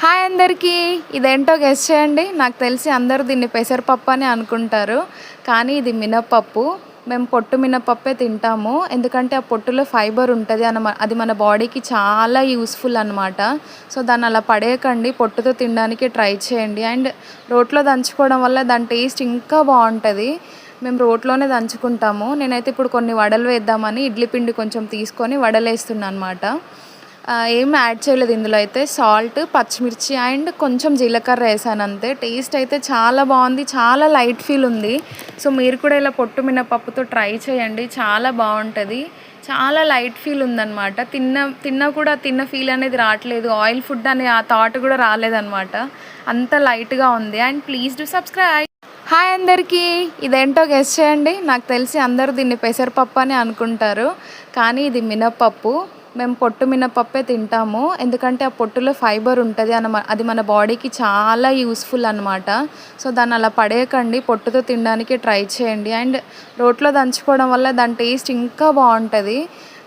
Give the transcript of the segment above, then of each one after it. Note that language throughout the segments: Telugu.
హాయ్ అందరికీ. ఇదేంటో గెస్ చేయండి. నాకు తెలిసి అందరూ దీన్ని పెసరపప్పు అని అనుకుంటారు, కానీ ఇది మినప్పప్పు. మేము పొట్టు మినపప్పే తింటాము, ఎందుకంటే ఆ పొట్టులో ఫైబర్ ఉంటుంది అది మన బాడీకి చాలా యూస్ఫుల్ అనమాట. సో దాన్ని అలా పడేయకండి, పొట్టుతో తినడానికి ట్రై చేయండి. అండ్ రోట్లో దంచుకోవడం వల్ల దాని టేస్ట్ ఇంకా బాగుంటుంది. మేము రోట్లోనే దంచుకుంటాము. నేనైతే ఇప్పుడు కొన్ని వడలు వేద్దామని ఇడ్లీ పిండి కొంచెం తీసుకొని వడలు వేస్తున్నాను అనమాట. ఏం యాడ్ చేయలేదు ఇందులో. అయితే సాల్ట్, పచ్చిమిర్చి అండ్ కొంచెం జీలకర్ర వేసాను అంతే. టేస్ట్ అయితే చాలా బాగుంది, చాలా లైట్ ఫీల్ ఉంది. సో మీరు కూడా ఇలా పొట్టు మినపప్పుతో ట్రై చేయండి, చాలా బాగుంటుంది. చాలా లైట్ ఫీల్ ఉందన్నమాట. తిన్నా కూడా తిన్న ఫీల్ అనేది రావట్లేదు, ఆయిల్ ఫుడ్ అనే ఆ థాట్ కూడా రాలేదన్నమాట. అంత లైట్గా ఉంది. And please do subscribe. Hi అందరికీ. ఇదేంటో గెస్ చేయండి. నాకు తెలిసి అందరూ దీన్ని పెసరపప్పు అని అనుకుంటారు, కానీ ఇది మినప్పప్పు. మేము పొట్టు మినపప్పే తింటాము, ఎందుకంటే ఆ పొట్టులో ఫైబర్ ఉంటుంది అది మన బాడీకి చాలా యూస్ఫుల్ అనమాట. సో దాన్ని అలా పడేయకండి, పొట్టుతో తినడానికి ట్రై చేయండి. అండ్ రోట్లో దంచుకోవడం వల్ల దాని టేస్ట్ ఇంకా బాగుంటుంది.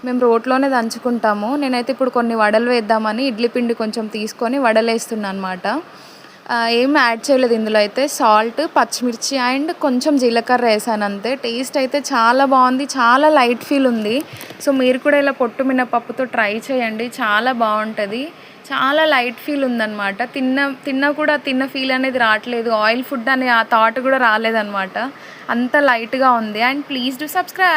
మేము రోట్లోనే దంచుకుంటాము. నేనైతే ఇప్పుడు కొన్ని వడలు వేద్దామని ఇడ్లీ పిండి కొంచెం తీసుకొని వడలు వేస్తున్నాను అనమాట. ఏం యాడ్ చేయలేదు ఇందులో. అయితే సాల్ట్, పచ్చిమిర్చి అండ్ కొంచెం జీలకర్ర వేసాను అంతే. టేస్ట్ అయితే చాలా బాగుంది, చాలా లైట్ ఫీల్ ఉంది. సో మీరు కూడా ఇలా పొట్టు మినపప్పుతో ట్రై చేయండి, చాలా బాగుంటుంది. చాలా లైట్ ఫీల్ ఉందన్నమాట. తిన్నా కూడా తిన్న ఫీల్ అనేది రావట్లేదు, ఆయిల్ ఫుడ్ అనే ఆ థాట్ కూడా రాలేదన్నమాట. అంత లైట్గా ఉంది. And please do subscribe.